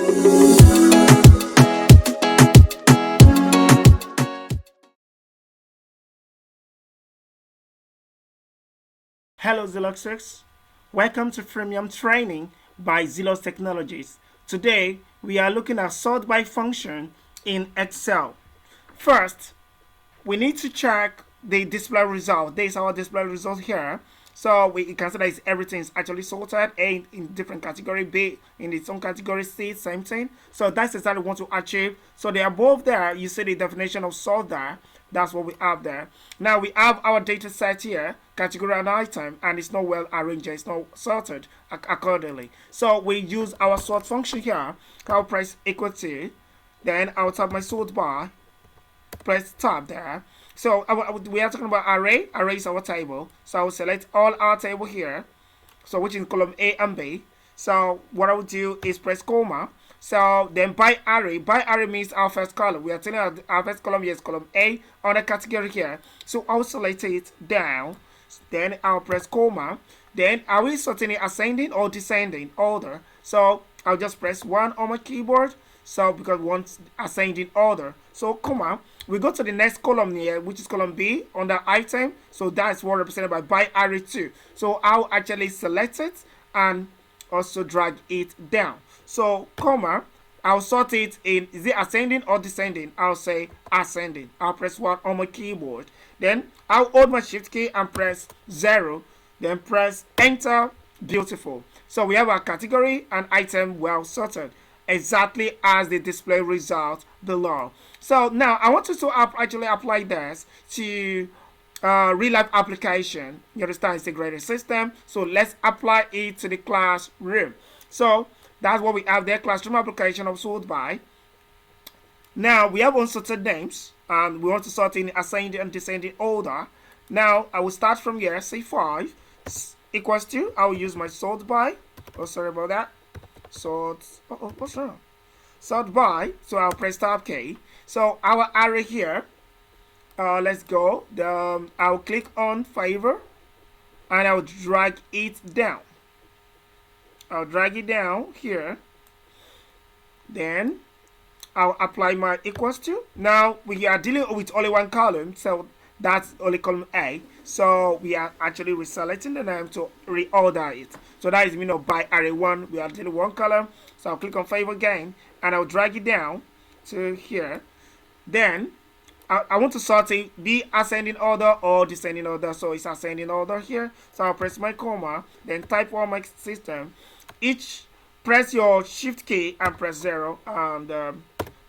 Hello Xelluxers, welcome to Premium Training by Xellux Technologies. Today we are looking at SORTBY function in Excel. First, we need to check the display result. This is our display result here. So we can see that everything is actually sorted. A in different category, B in its own category, C same thing. So that's exactly what we want to achieve. So the above there, you see the definition of sort there. That's what we have there. Now we have our data set here, category and item, and it's not well arranged. It's not sorted accordingly. So we use our sort function here. I'll press equal to, then I'll tap my sort bar, press tab there. So we are talking about array. Array is our table. So I will select all our table here. So which is column A and B. So what I will do is press comma. So then by array means our first column. We are telling our first column here is column A on the category here. So I'll select it down. Then I'll press comma. Then are we sorting it ascending or descending order? So I'll just press 1 on my keyboard. So because we want ascending order. So comma. We go to the next column here, which is column B under item. So that's what represented by array 2. So I'll actually select it and also drag it down. So comma, I'll sort it in, is it ascending or descending? I'll say ascending. I'll press 1 on my keyboard. Then I'll hold my shift key and press 0. Then press enter. Beautiful. So we have our category and item well sorted, exactly as the display result below. So now I want you to actually apply this to real life application. You understand, it's a grading system. So let's apply it to the classroom. So that's what we have there, classroom application of SORTBY. Now we have unsorted names and we want to sort in ascending and descending order. Now I will start from here, say 5 equals to, I will use my SORTBY. Oh, sorry about that. What's wrong? SORTBY. So I'll press tab key. So our array here, let's go. I'll click on favor and I'll drag it down. I'll drag it down here. Then I'll apply my equals to. Now we are dealing with only one column, so that's only column A. So we are actually reselecting the name to reorder it. So that is mean of by array 1. We are dealing with one column. So I'll click on favor again and I'll drag it down to here. Then I want to sort it be ascending order or descending order. So it's ascending order here. So I'll press my comma, then type on my system. Press your shift key and press 0 and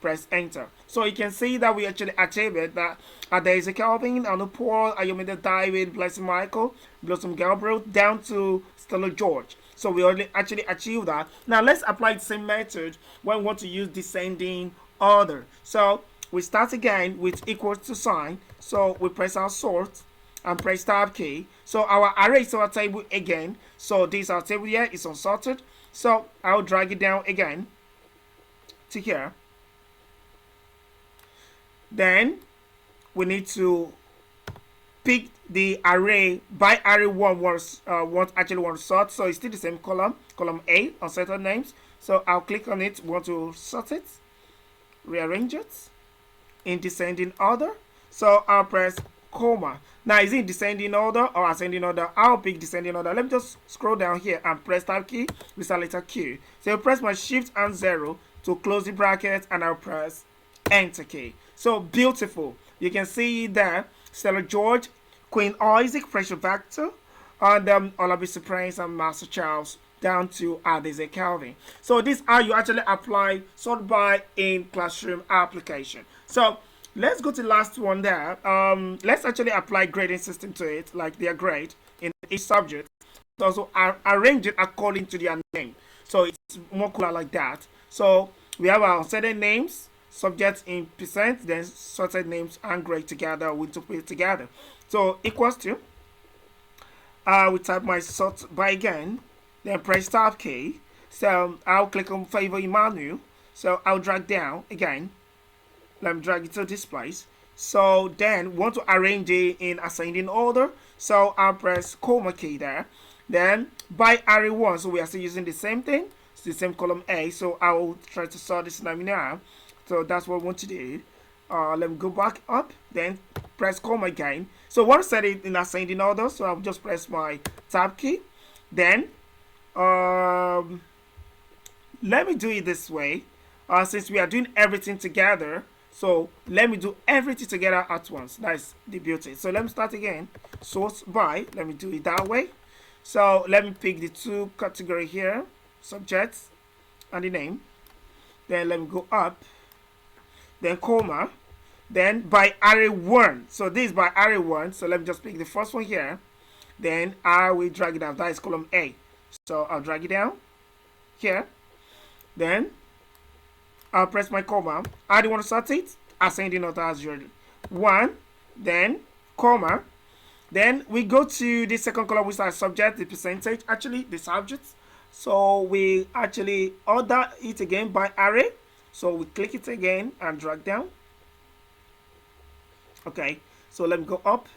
press enter. So you can see that we actually achieved it. That there is a Calvin and a Paul, Ayomida David, Blessing Michael, Blossom Gabriel, down to Stella George. So we already actually achieved that. Now let's apply the same method when we want to use descending order. So we start again with equals to sign. So we press our sort and press tab key. So our array is our table again. So this our table here is unsorted. So I'll drag it down again to here. Then we need to pick the array by array 1 want to sort. So it's still the same column A, unsorted names. So I'll click on it, want to sort it, rearrange it in descending order. So I'll press comma. Now is it descending order or ascending order? I'll pick descending order. Let me just scroll down here and press tab key with a letter Q. So I'll press my shift and 0 to close the bracket and I'll press enter key. So beautiful. You can see there Stella George, Queen Isaac, Pressure Vector, and Olabisi Prince and Master Charles down to Adese Calvin. So this is how you actually apply SORTBY in classroom application. So let's go to the last one there. Let's actually apply grading system to it, like their grade in each subject. Also arrange it according to their name. So it's more cooler like that. So we have our certain names, subjects in percent, then sorted names and grade together. We to put it together. So equals to. We type my SORTBY again, then press tab key. So I'll click on favor Emmanuel. So I'll drag down again. Let me drag it to this place. So then want to arrange it in ascending order. So I'll press comma key there. Then by array 1, so we are still using the same thing. It's the same column A. So I will try to sort this now. So that's what we want to do. Let me go back up, then press comma again. So once I set it in ascending order, so I'll just press my tab key. Then let me do it this way. Since we are doing everything together, so let me do everything together at once. That's the beauty. So let me start again. Sort by. Let me do it that way. So let me pick the two category here, subject and the name. Then let me go up, then comma, then by array 1. So this is by array 1. So let me just pick the first one here. Then I will drag it down. That is column A. So I'll drag it down here. Then I'll press my comma. I do want to sort it. Ascending order as usual. 1, then comma. Then we go to the second column, which is subject, the percentage, actually the subject. So we actually order it again by array. So we click it again and drag down. Okay, so let me go up.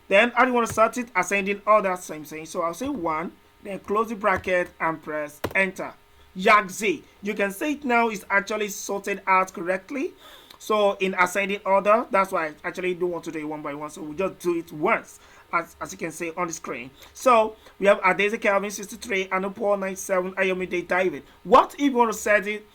Then I want to sort it ascending order, same thing. So I'll say 1, then close the bracket and press enter. Yaxi. You can see it now is actually sorted out correctly. So in ascending order, that's why I actually don't want to do it one by one. So we just do it once, as you can see on the screen. So we have Adese Calvin 63 and Paul 97 Ayomide David. What if you want to set it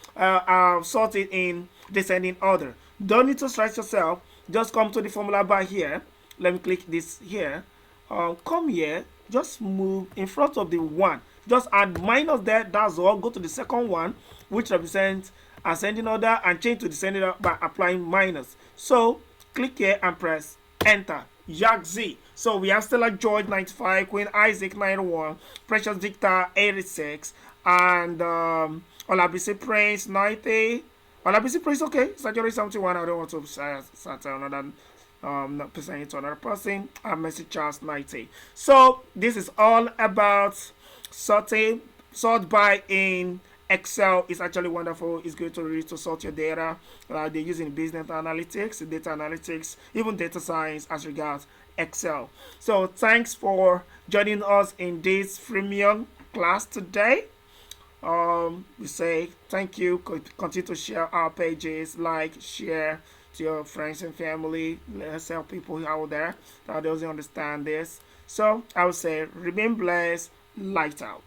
sort it in descending order? Don't need to stress yourself. Just come to the formula bar here. Let me click this here. Come here. Just move in front of the 1. Just add minus there. That's all. Go to the second one, which represents ascending order, and change to descending order by applying minus. So click here and press enter. Yaxi. So we have Stella George 95, Queen Isaac 91, Precious Victor 86, and Olabisi Prince 90. Olabisi Prince, okay, it's actually 71. I don't want to start another not presenting to another person. And Messi Charles 90. So this is all about sort by in Excel. Is actually wonderful. It's good to read to sort your data. They're using business analytics, data analytics, even data science as regards Excel. So thanks for joining us in this freemium class today. We say thank you. Continue to share our pages, like, share to your friends and family. Let's help people out there that doesn't understand this. So I would say remain blessed. Light out.